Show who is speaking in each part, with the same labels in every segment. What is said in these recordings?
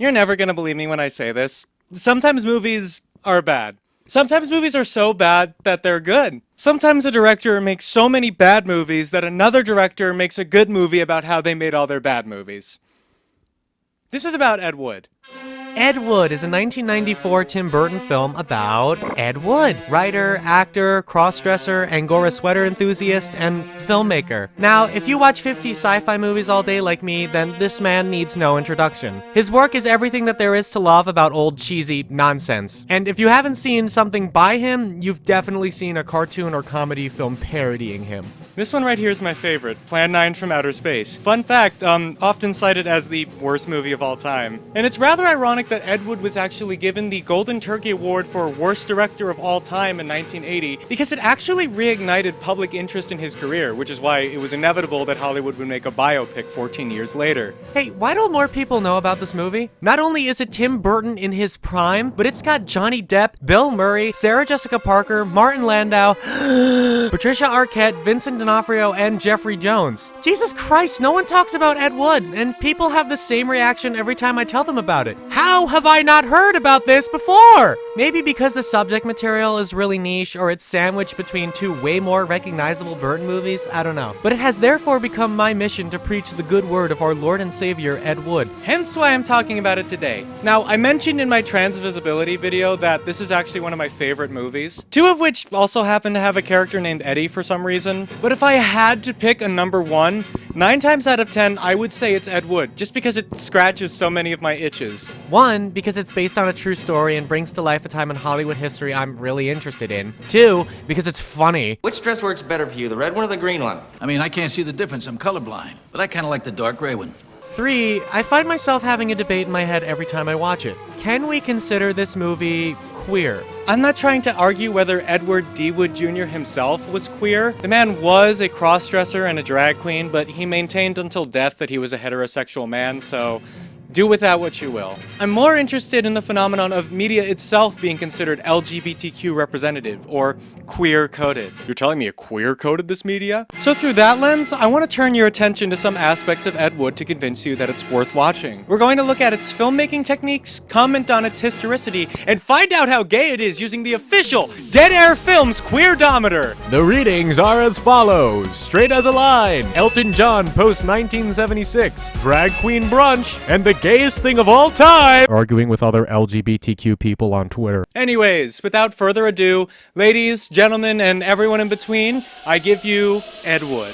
Speaker 1: You're never gonna believe me when I say this. Sometimes movies are bad. Sometimes movies are so bad that they're good. Sometimes a director makes so many bad movies that another director makes a good movie about how they made all their bad movies. This is about Ed Wood.
Speaker 2: Ed Wood is a 1994 Tim Burton film about Ed Wood, writer, actor, crossdresser, Angora sweater enthusiast, and filmmaker. Now, if you watch 50s sci-fi movies all day like me, then this man needs no introduction. His work is everything that there is to love about old cheesy nonsense. And if you haven't seen something by him, you've definitely seen a cartoon or comedy film parodying him.
Speaker 1: This one right here is my favorite, Plan 9 from Outer Space. Fun fact, often cited as the worst movie of all time. And it's rather ironic that Ed Wood was actually given the Golden Turkey Award for Worst Director of All Time in 1980 because it actually reignited public interest in his career, which is why it was inevitable that Hollywood would make a biopic 14 years later.
Speaker 2: Hey, why don't more people know about this movie? Not only is it Tim Burton in his prime, but it's got Johnny Depp, Bill Murray, Sarah Jessica Parker, Martin Landau, Patricia Arquette, Vincent D'Onofrio, and Jeffrey Jones. Jesus Christ, no one talks about Ed Wood, and people have the same reaction every time I tell them about it. How have I not heard about this before? Maybe because the subject material is really niche, or it's sandwiched between two way more recognizable Burton movies, I don't know. But it has therefore become my mission to preach the good word of our Lord and Savior, Ed Wood.
Speaker 1: Hence why I'm talking about it today. Now, I mentioned in my trans visibility video that this is actually one of my favorite movies, two of which also happen to have a character named Eddie for some reason. But if I had to pick a number one, 9 times out of 10, I would say it's Ed Wood, just because it scratches so many of my itches.
Speaker 2: One, because it's based on a true story and brings to life a time in Hollywood history I'm really interested in. Two, because it's funny.
Speaker 3: Which dress works better for you, the red one or the green one?
Speaker 4: I mean, I can't see the difference. I'm colorblind. But I kind of like the dark gray one.
Speaker 2: Three, I find myself having a debate in my head every time I watch it. Can we consider this movie queer?
Speaker 1: I'm not trying to argue whether Edward D. Wood Jr. himself was queer. The man was a crossdresser and a drag queen, but he maintained until death that he was a heterosexual man, so do with that what you will. I'm more interested in the phenomenon of media itself being considered LGBTQ representative, or queer-coded. You're telling me it queer-coded this media? So through that lens, I want to turn your attention to some aspects of Ed Wood to convince you that it's worth watching. We're going to look at its filmmaking techniques, comment on its historicity, and find out how gay it is using the official Dead Air Films Queerdometer!
Speaker 2: The readings are as follows. Straight as a line, Elton John post-1976, drag queen brunch, and the gayest thing of all time, arguing with other LGBTQ people on Twitter.
Speaker 1: Anyways, without further ado, ladies, gentlemen, and everyone in between, I give you Ed Wood.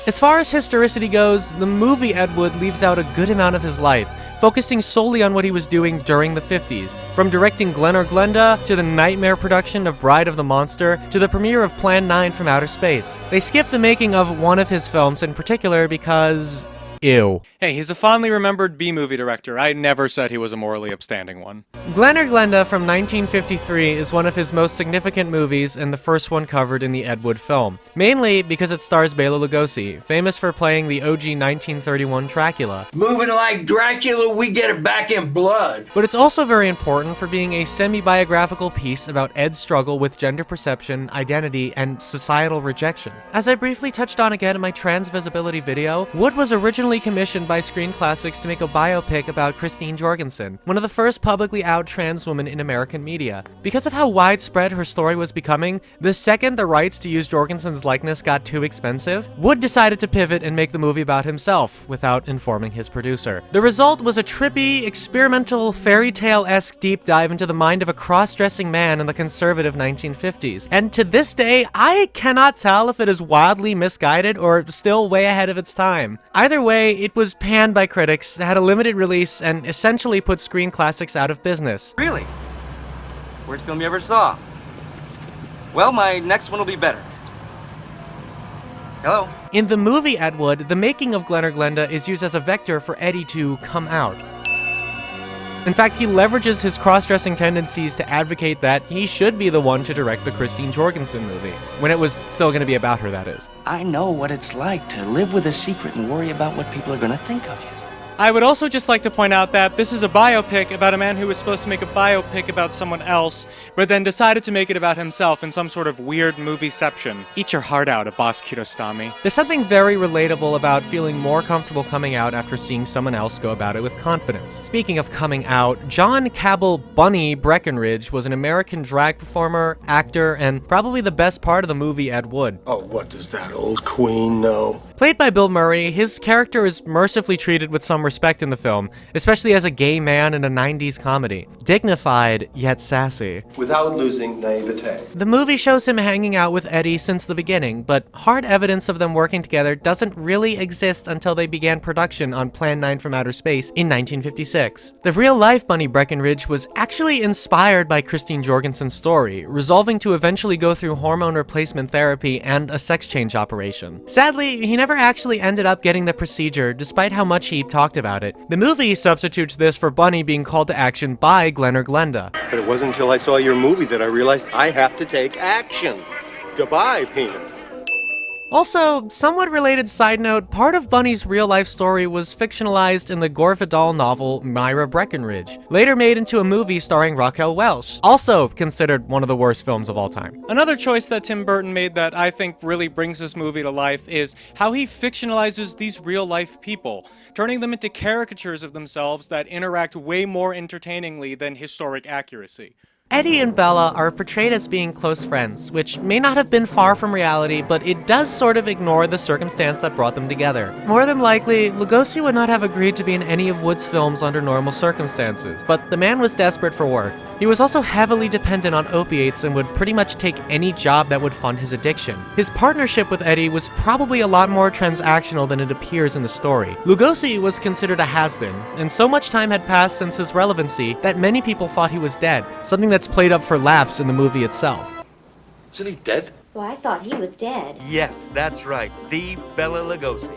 Speaker 2: As far as historicity goes, the movie Ed Wood leaves out a good amount of his life, focusing solely on what he was doing during the 50s. From directing Glen of Glenda, to the nightmare production of Bride of the Monster, to the premiere of Plan 9 from Outer Space. They skipped the making of one of his films in particular because ew.
Speaker 1: Hey, he's a fondly remembered B-movie director. I never said he was a morally upstanding one.
Speaker 2: Glen of Glenda from 1953 is one of his most significant movies and the first one covered in the Ed Wood film. Mainly because it stars Bela Lugosi, famous for playing the OG 1931 Dracula.
Speaker 5: Moving like Dracula, we get it back in blood.
Speaker 2: But it's also very important for being a semi-biographical piece about Ed's struggle with gender perception, identity, and societal rejection. As I briefly touched on again in my trans visibility video, Wood was originally commissioned by Screen Classics to make a biopic about Christine Jorgensen, one of the first publicly out trans women in American media. Because of how widespread her story was becoming, the second the rights to use Jorgensen's likeness got too expensive, Wood decided to pivot and make the movie about himself, without informing his producer. The result was a trippy, experimental, fairy tale-esque deep dive into the mind of a cross-dressing man in the conservative 1950s. And to this day, I cannot tell if it is wildly misguided or still way ahead of its time. Either way, it was panned by critics, had a limited release, and essentially put Screen Classics out of business.
Speaker 3: Really? Worst film you ever saw? Well, my next one will be better. Hello?
Speaker 2: In the movie Ed Wood, the making of Glen of Glenda is used as a vector for Eddie to come out. In fact, he leverages his cross-dressing tendencies to advocate that he should be the one to direct the Christine Jorgensen movie, when it was still going to be about her, that is.
Speaker 5: I know what it's like to live with a secret and worry about what people are gonna think of you.
Speaker 1: I would also just like to point out that this is a biopic about a man who was supposed to make a biopic about someone else, but then decided to make it about himself in some sort of weird movieception. Eat your heart out, Abbas Kiarostami.
Speaker 2: There's something very relatable about feeling more comfortable coming out after seeing someone else go about it with confidence. Speaking of coming out, John Cabell Bunny Breckenridge was an American drag performer, actor, and probably the best part of the movie Ed Wood.
Speaker 6: Oh, what does that old queen know?
Speaker 2: Played by Bill Murray, his character is mercifully treated with some respect in the film, especially as a gay man in a 90s comedy. Dignified, yet sassy.
Speaker 6: Without losing naivete.
Speaker 2: The movie shows him hanging out with Eddie since the beginning, but hard evidence of them working together doesn't really exist until they began production on Plan 9 from Outer Space in 1956. The real-life Bunny Breckenridge was actually inspired by Christine Jorgensen's story, resolving to eventually go through hormone replacement therapy and a sex change operation. Sadly, he never actually ended up getting the procedure, despite how much he talked about it. The movie substitutes this for Bunny being called to action by Glen of Glenda.
Speaker 6: But it wasn't until I saw your movie that I realized I have to take action. Goodbye, penis.
Speaker 2: Also, somewhat related side note, part of Bunny's real-life story was fictionalized in the Gore Vidal novel Myra Breckenridge, later made into a movie starring Raquel Welch, also considered one of the worst films of all time.
Speaker 1: Another choice that Tim Burton made that I think really brings this movie to life is how he fictionalizes these real-life people, turning them into caricatures of themselves that interact way more entertainingly than historic accuracy.
Speaker 2: Eddie and Bella are portrayed as being close friends, which may not have been far from reality, but it does sort of ignore the circumstance that brought them together. More than likely, Lugosi would not have agreed to be in any of Wood's films under normal circumstances, but the man was desperate for work. He was also heavily dependent on opiates and would pretty much take any job that would fund his addiction. His partnership with Eddie was probably a lot more transactional than it appears in the story. Lugosi was considered a has-been, and so much time had passed since his relevancy that many people thought he was dead, something that's played up for laughs in the movie itself.
Speaker 6: Isn't he dead?
Speaker 7: Well, I thought he was dead.
Speaker 3: Yes, that's right. The Bela Lugosi.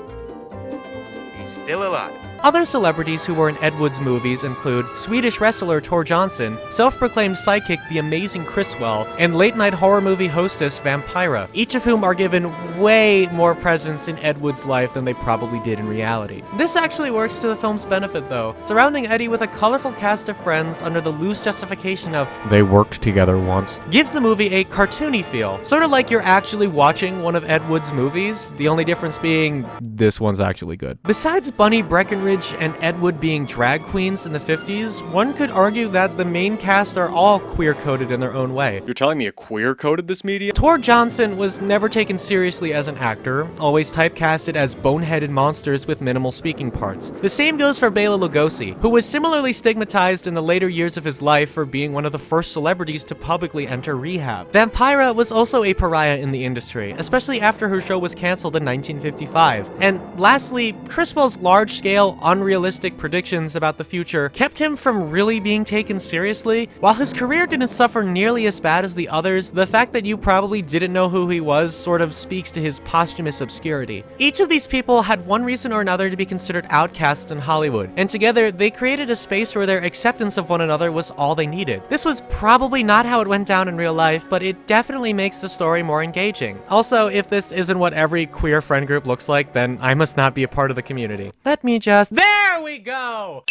Speaker 3: He's still alive.
Speaker 2: Other celebrities who were in Ed Wood's movies include Swedish wrestler Tor Johnson, self-proclaimed psychic The Amazing Chriswell, and late-night horror movie hostess Vampira, each of whom are given way more presence in Ed Wood's life than they probably did in reality. This actually works to the film's benefit though, surrounding Eddie with a colorful cast of friends under the loose justification of "they worked together once" gives the movie a cartoony feel, sort of like you're actually watching one of Ed Wood's movies, the only difference being this one's actually good. Besides Bunny Breckenridge and Ed Wood being drag queens in the 50s, one could argue that the main cast are all queer-coded in their own way.
Speaker 1: You're telling me a queer-coded this media?
Speaker 2: Tor Johnson was never taken seriously as an actor, always typecasted as boneheaded monsters with minimal speaking parts. The same goes for Bela Lugosi, who was similarly stigmatized in the later years of his life for being one of the first celebrities to publicly enter rehab. Vampira was also a pariah in the industry, especially after her show was canceled in 1955. And lastly, Chriswell's large-scale, unrealistic predictions about the future kept him from really being taken seriously. While his career didn't suffer nearly as bad as the others, the fact that you probably didn't know who he was sort of speaks to his posthumous obscurity. Each of these people had one reason or another to be considered outcasts in Hollywood, and together they created a space where their acceptance of one another was all they needed. This was probably not how it went down in real life, but it definitely makes the story more engaging. Also, if this isn't what every queer friend group looks like, then I must not be a part of the community. Let me just... There we go!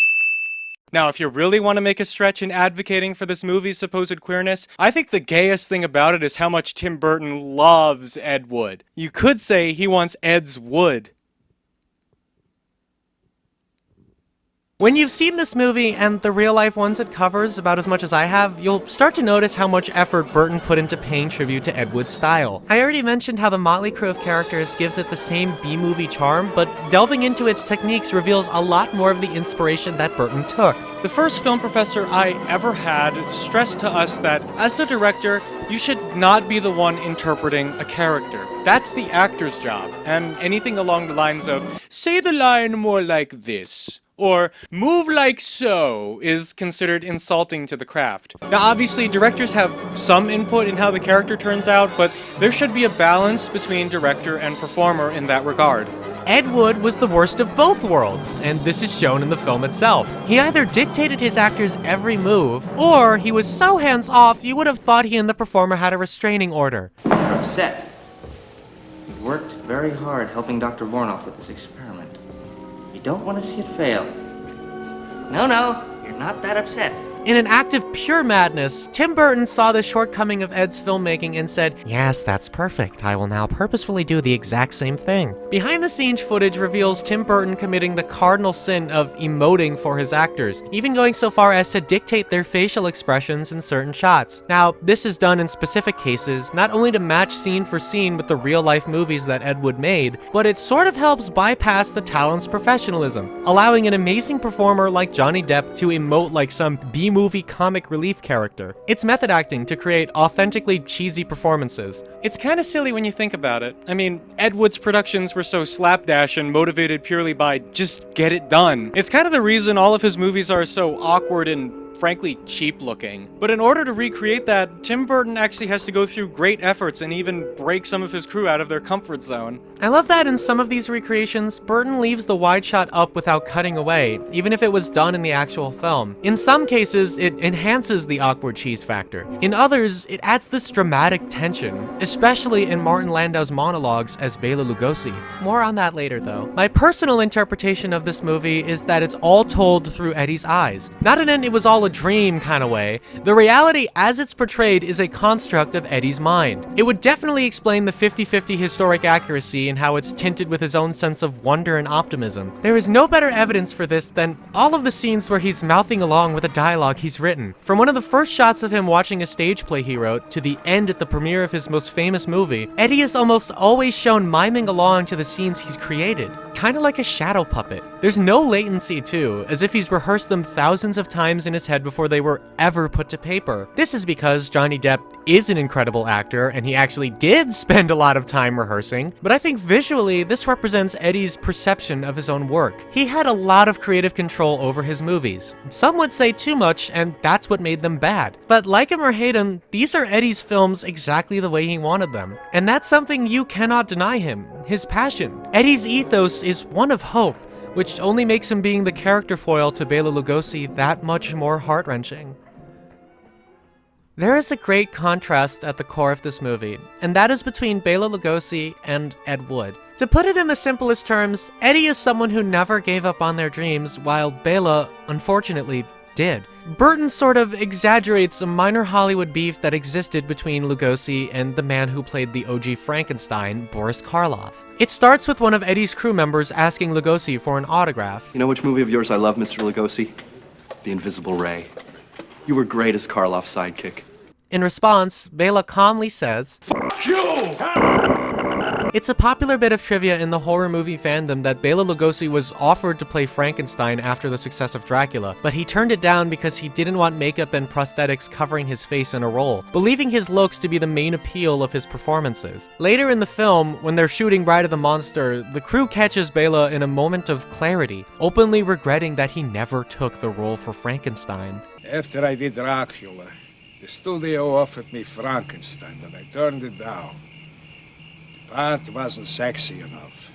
Speaker 1: Now, if you really want to make a stretch in advocating for this movie's supposed queerness, I think the gayest thing about it is how much Tim Burton loves Ed Wood. You could say he wants Ed's wood.
Speaker 2: When you've seen this movie and the real-life ones it covers about as much as I have, you'll start to notice how much effort Burton put into paying tribute to Ed Wood's style. I already mentioned how the motley crew of characters gives it the same B-movie charm, but delving into its techniques reveals a lot more of the inspiration that Burton took.
Speaker 1: The first film professor I ever had stressed to us that, as the director, you should not be the one interpreting a character. That's the actor's job, and anything along the lines of, say the line more like this, or move like so, is considered insulting to the craft. Now obviously directors have some input in how the character turns out, but there should be a balance between director and performer in that regard.
Speaker 2: Ed Wood was the worst of both worlds, and this is shown in the film itself. He either dictated his actors' every move, or he was so hands-off you would have thought he and the performer had a restraining order.
Speaker 8: You're upset. You worked very hard helping Dr. Vornoff with this experiment. You
Speaker 3: don't want to see it fail. No, you're not that upset.
Speaker 2: In an act of pure madness, Tim Burton saw the shortcoming of Ed's filmmaking and said, "Yes, that's perfect. I will now purposefully do the exact same thing." Behind-the-scenes footage reveals Tim Burton committing the cardinal sin of emoting for his actors, even going so far as to dictate their facial expressions in certain shots. Now, this is done in specific cases, not only to match scene for scene with the real-life movies that Ed Wood made, but it sort of helps bypass the talent's professionalism, allowing an amazing performer like Johnny Depp to emote like some B-movie comic relief character. It's method acting to create authentically cheesy performances.
Speaker 1: It's kind of silly when you think about it. I mean, Ed Wood's productions were so slapdash and motivated purely by just get it done. It's kind of the reason all of his movies are so awkward and frankly cheap looking. But in order to recreate that, Tim Burton actually has to go through great efforts and even break some of his crew out of their comfort zone.
Speaker 2: I love that in some of these recreations, Burton leaves the wide shot up without cutting away, even if it was done in the actual film. In some cases, it enhances the awkward cheese factor. In others, it adds this dramatic tension, especially in Martin Landau's monologues as Bela Lugosi. More on that later though. My personal interpretation of this movie is that it's all told through Eddie's eyes. Not in an it was all a dream kind of way. The reality as it's portrayed is a construct of Eddie's mind. It would definitely explain the 50-50 historic accuracy and how it's tinted with his own sense of wonder and optimism. There is no better evidence for this than all of the scenes where he's mouthing along with the dialogue he's written. From one of the first shots of him watching a stage play he wrote to the end at the premiere of his most famous movie, Eddie is almost always shown miming along to the scenes he's created. Kinda like a shadow puppet. There's no latency too, as if he's rehearsed them thousands of times in his head before they were ever put to paper. This is because Johnny Depp is an incredible actor, and he actually did spend a lot of time rehearsing, but I think visually this represents Eddie's perception of his own work. He had a lot of creative control over his movies. Some would say too much, and that's what made them bad. But like him or hate him, these are Eddie's films exactly the way he wanted them. And that's something you cannot deny him, his passion. Eddie's ethos is one of hope, which only makes him being the character foil to Bela Lugosi that much more heart-wrenching. There is a great contrast at the core of this movie, and that is between Bela Lugosi and Ed Wood. To put it in the simplest terms, Eddie is someone who never gave up on their dreams, while Bela, unfortunately, did. Burton sort of exaggerates a minor Hollywood beef that existed between Lugosi and the man who played the OG Frankenstein, Boris Karloff. It starts with one of Eddie's crew members asking Lugosi for an autograph.
Speaker 8: You know which movie of yours I love, Mr. Lugosi? The Invisible Ray. You were great as Karloff's sidekick.
Speaker 2: In response, Bela calmly says,
Speaker 5: F you!
Speaker 2: It's a popular bit of trivia in the horror movie fandom that Bela Lugosi was offered to play Frankenstein after the success of Dracula, but he turned it down because he didn't want makeup and prosthetics covering his face in a role, believing his looks to be the main appeal of his performances. Later in the film, when they're shooting Bride of the Monster, the crew catches Bela in a moment of clarity, openly regretting that he never took the role for Frankenstein.
Speaker 9: After I did Dracula, the studio offered me Frankenstein, but I turned it down. The part wasn't sexy enough.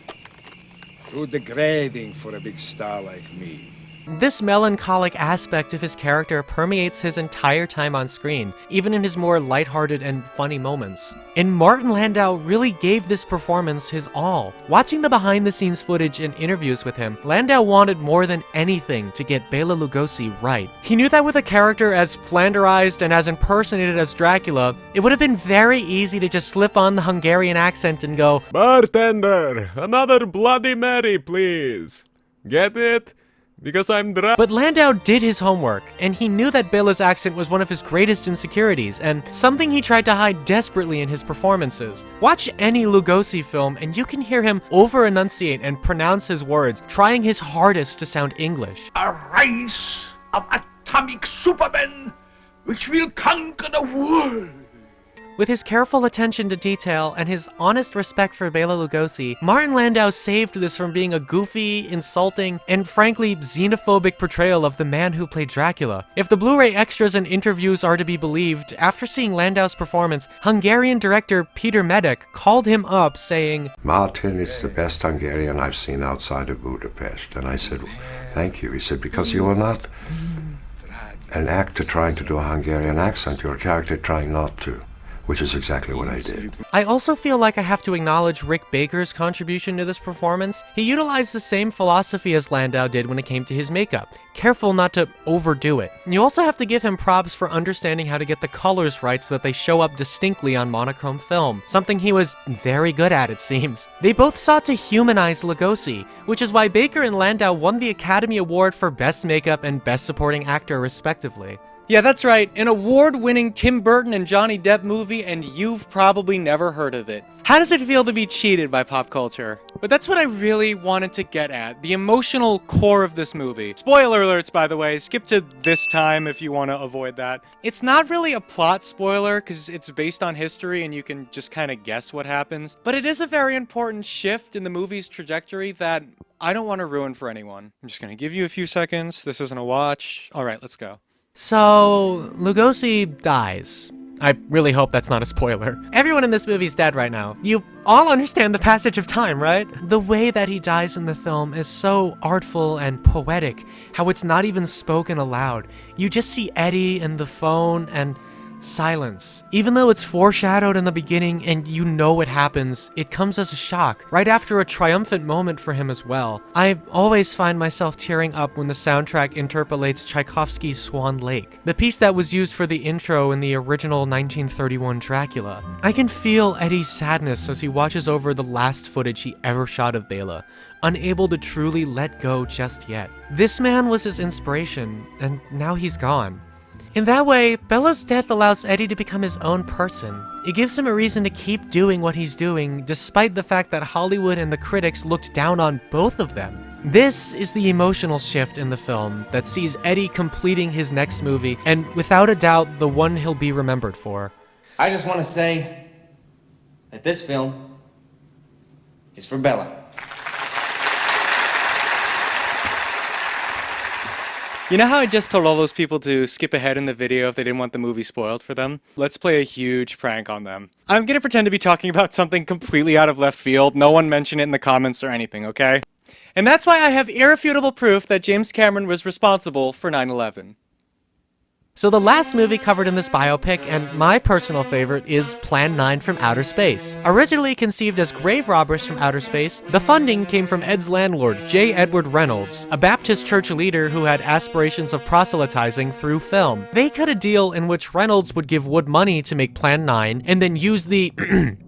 Speaker 9: Too degrading for a big star like me.
Speaker 2: This melancholic aspect of his character permeates his entire time on screen, even in his more lighthearted and funny moments. And Martin Landau really gave this performance his all. Watching the behind-the-scenes footage and interviews with him, Landau wanted more than anything to get Bela Lugosi right. He knew that with a character as flanderized and as impersonated as Dracula, it would have been very easy to just slip on the Hungarian accent and go,
Speaker 10: "Bartender, another Bloody Mary, please. Get it? Because I'm drunk."
Speaker 2: But Landau did his homework, and he knew that Bela's accent was one of his greatest insecurities, and something he tried to hide desperately in his performances. Watch any Lugosi film, and you can hear him over-enunciate and pronounce his words, trying his hardest to sound English.
Speaker 5: A race of atomic supermen which will conquer the world.
Speaker 2: With his careful attention to detail and his honest respect for Bela Lugosi, Martin Landau saved this from being a goofy, insulting, and frankly xenophobic portrayal of the man who played Dracula. If the Blu-ray extras and interviews are to be believed, after seeing Landau's performance, Hungarian director Peter Medek called him up saying,
Speaker 11: "Martin, it's the best Hungarian I've seen outside of Budapest." And I said, "Thank you." He said, "Because you are not an actor trying to do a Hungarian accent, you're a character trying not to. which is exactly what I did.
Speaker 2: I also feel like I have to acknowledge Rick Baker's contribution to this performance. He utilized the same philosophy as Landau did when it came to his makeup. Careful not to overdo it. You also have to give him props for understanding how to get the colors right so that they show up distinctly on monochrome film, something he was very good at, it seems. They both sought to humanize Lugosi, which is why Baker and Landau won the Academy Award for Best Makeup and Best Supporting Actor, respectively.
Speaker 1: Yeah, that's right, an award-winning Tim Burton and Johnny Depp movie, and you've probably never heard of it. How does it feel to be cheated by pop culture? But that's what I really wanted to get at, the emotional core of this movie. Spoiler alerts, by the way, skip to this time if you want to avoid that. It's not really a plot spoiler, because it's based on history and you can just kind of guess what happens, but it is a very important shift in the movie's trajectory that I don't want to ruin for anyone. I'm just going to give you a few seconds, this isn't a watch. Alright, let's go.
Speaker 2: So, Lugosi dies. I really hope that's not a spoiler. Everyone in this movie's dead right now. You all understand the passage of time, right? The way that he dies in the film is so artful and poetic, how it's not even spoken aloud. You just see Eddie and the phone and silence. Even though it's foreshadowed in the beginning and you know it happens, it comes as a shock, right after a triumphant moment for him as well. I always find myself tearing up when the soundtrack interpolates Tchaikovsky's Swan Lake, the piece that was used for the intro in the original 1931 Dracula. I can feel Eddie's sadness as he watches over the last footage he ever shot of Bela, unable to truly let go just yet. This man was his inspiration, and now he's gone. In that way, Bela's death allows Eddie to become his own person. It gives him a reason to keep doing what he's doing, despite the fact that Hollywood and the critics looked down on both of them. This is the emotional shift in the film that sees Eddie completing his next movie, and without a doubt, the one he'll be remembered for.
Speaker 3: I just want to say that this film is for Bella.
Speaker 1: You know how I just told all those people to skip ahead in the video if they didn't want the movie spoiled for them? Let's play a huge prank on them. I'm gonna pretend to be talking about something completely out of left field, no one mention it in the comments or anything, okay? And that's why I have irrefutable proof that James Cameron was responsible for 9/11.
Speaker 2: So the last movie covered in this biopic, and my personal favorite, is Plan 9 from Outer Space. Originally conceived as grave robbers from outer space, the funding came from Ed's landlord, J. Edward Reynolds, a Baptist church leader who had aspirations of proselytizing through film. They cut a deal in which Reynolds would give Wood money to make Plan 9, and then use the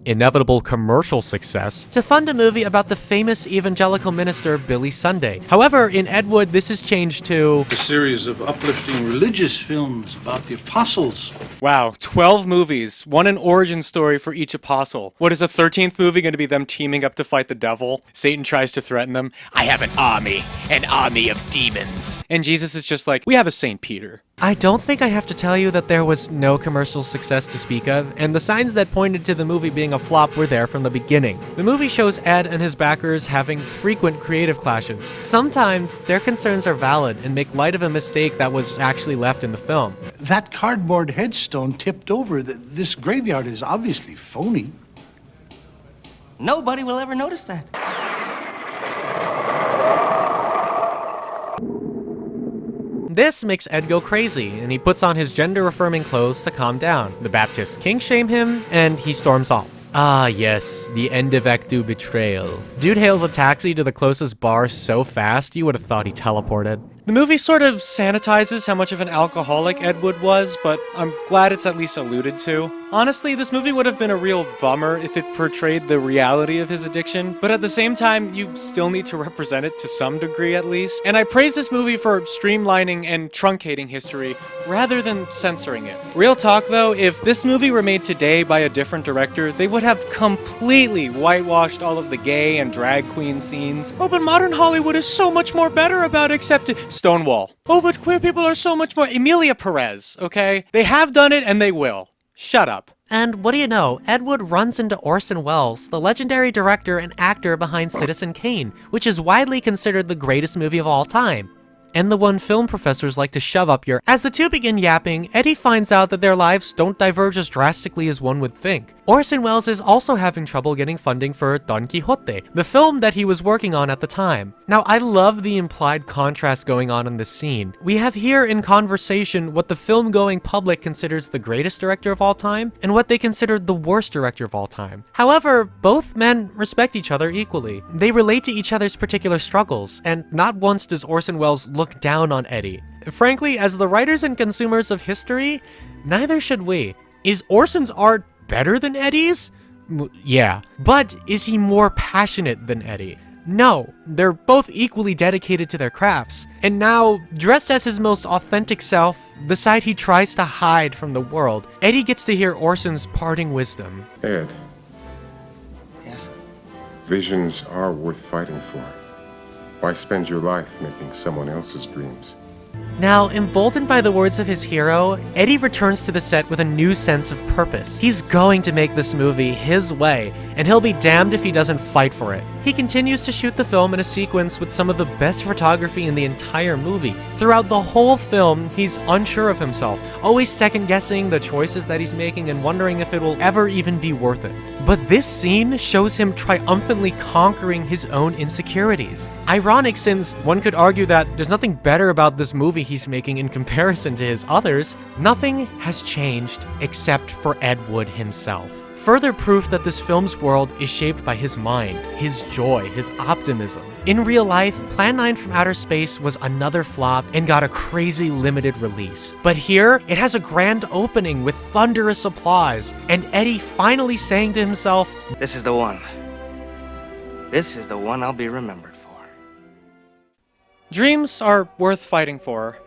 Speaker 2: inevitable commercial success to fund a movie about the famous evangelical minister Billy Sunday. However, in Ed Wood, this is changed to
Speaker 5: A series of uplifting religious films about the apostles.
Speaker 1: Wow, 12 movies, one an origin story for each apostle. What is a 13th movie going to be them teaming up to fight the devil? Satan tries to threaten them. I have an army of demons. And Jesus is just like, we have a Saint Peter.
Speaker 2: I don't think I have to tell you that there was no commercial success to speak of, and the signs that pointed to the movie being a flop were there from the beginning. The movie shows Ed and his backers having frequent creative clashes. Sometimes their concerns are valid and make light of a mistake that was actually left in the film.
Speaker 5: That cardboard headstone tipped over. This graveyard is obviously phony.
Speaker 3: Nobody will ever notice that.
Speaker 2: This makes Ed go crazy, and he puts on his gender-affirming clothes to calm down. The Baptists kink-shame him, and he storms off. Ah yes, the end of Act 2 betrayal. Dude hails a taxi to the closest bar so fast, you would have thought he teleported.
Speaker 1: The movie sort of sanitizes how much of an alcoholic Ed Wood was, but I'm glad it's at least alluded to. Honestly, this movie would have been a real bummer if it portrayed the reality of his addiction, but at the same time, you still need to represent it to some degree at least. And I praise this movie for streamlining and truncating history rather than censoring it. Real talk though, if this movie were made today by a different director, they would have completely whitewashed all of the gay and drag queen scenes. Oh, but modern Hollywood is so much more better about accepting Stonewall. Oh, but queer people are so much more Emilia Perez, okay? They have done it and they will. Shut up.
Speaker 2: And what do you know, Ed Wood runs into Orson Welles, the legendary director and actor behind Citizen Kane, which is widely considered the greatest movie of all time. And the one film professors like to shove up your— As the two begin yapping, Eddie finds out that their lives don't diverge as drastically as one would think. Orson Welles is also having trouble getting funding for Don Quixote, the film that he was working on at the time. Now, I love the implied contrast going on in this scene. We have here in conversation what the film-going public considers the greatest director of all time, and what they consider the worst director of all time. However, both men respect each other equally. They relate to each other's particular struggles, and not once does Orson Welles look down on Eddie. Frankly, as the writers and consumers of history, neither should we. Is Orson's art better than Eddie's? Yeah. But is he more passionate than Eddie? No. They're both equally dedicated to their crafts. And now, dressed as his most authentic self, the side he tries to hide from the world, Eddie gets to hear Orson's parting wisdom.
Speaker 12: Ed,
Speaker 3: Yes?
Speaker 12: visions are worth fighting for. Why spend your life making someone else's dreams?
Speaker 2: Now, emboldened by the words of his hero, Eddie returns to the set with a new sense of purpose. He's going to make this movie his way, and he'll be damned if he doesn't fight for it. He continues to shoot the film in a sequence with some of the best photography in the entire movie. Throughout the whole film, he's unsure of himself, always second-guessing the choices that he's making and wondering if it will ever even be worth it. But this scene shows him triumphantly conquering his own insecurities. Ironic, since one could argue that there's nothing better about this movie he's making in comparison to his others. Nothing has changed except for Ed Wood himself. Further proof that this film's world is shaped by his mind, his joy, his optimism. In real life, Plan 9 from Outer Space was another flop and got a crazy limited release. But here, it has a grand opening with thunderous applause, and Eddie finally saying to himself,
Speaker 3: This is the one. This is the one I'll be remembered for.
Speaker 1: Dreams are worth fighting for.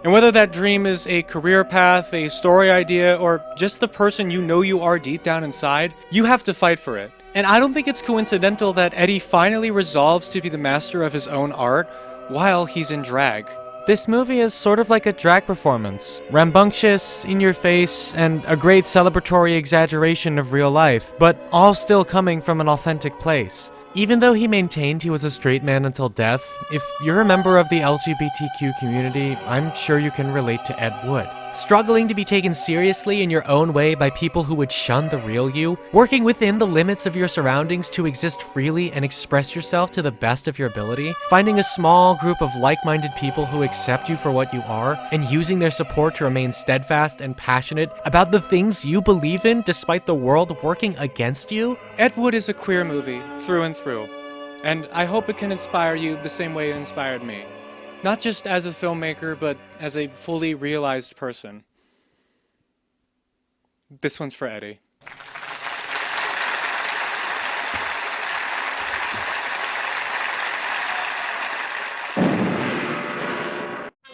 Speaker 1: And whether that dream is a career path, a story idea, or just the person you know you are deep down inside, you have to fight for it. And I don't think it's coincidental that Eddie finally resolves to be the master of his own art while he's in drag.
Speaker 2: This movie is sort of like a drag performance, rambunctious, in your face, and a great celebratory exaggeration of real life, but all still coming from an authentic place. Even though he maintained he was a straight man until death, if you're a member of the LGBTQ community, I'm sure you can relate to Ed Wood. Struggling to be taken seriously in your own way by people who would shun the real you, working within the limits of your surroundings to exist freely and express yourself to the best of your ability, finding a small group of like-minded people who accept you for what you are, and using their support to remain steadfast and passionate about the things you believe in despite the world working against you.
Speaker 1: Ed Wood is a queer movie, through and through. And I hope it can inspire you the same way it inspired me. Not just as a filmmaker, but as a fully realized person. This one's for Eddie.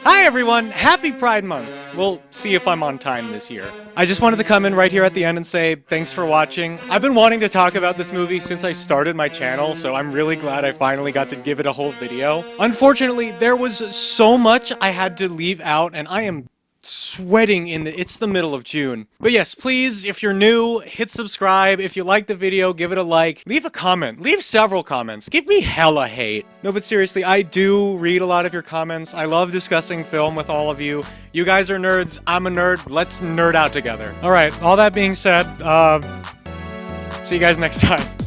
Speaker 1: Hi everyone, happy Pride Month. We'll see if I'm on time this year. I just wanted to come in right here at the end and say thanks for watching. I've been wanting to talk about this movie since I started my channel, so I'm really glad I finally got to give it a whole video. Unfortunately, there was so much I had to leave out, and I am sweating it's the middle of June. But yes, please, if you're new, hit subscribe. If you like the video, give it a like. Leave a comment. Leave several comments. Give me hella hate. No, but seriously, I do read a lot of your comments. I love discussing film with all of you. You guys are nerds. I'm a nerd. Let's nerd out together. All right, all that being said, see you guys next time.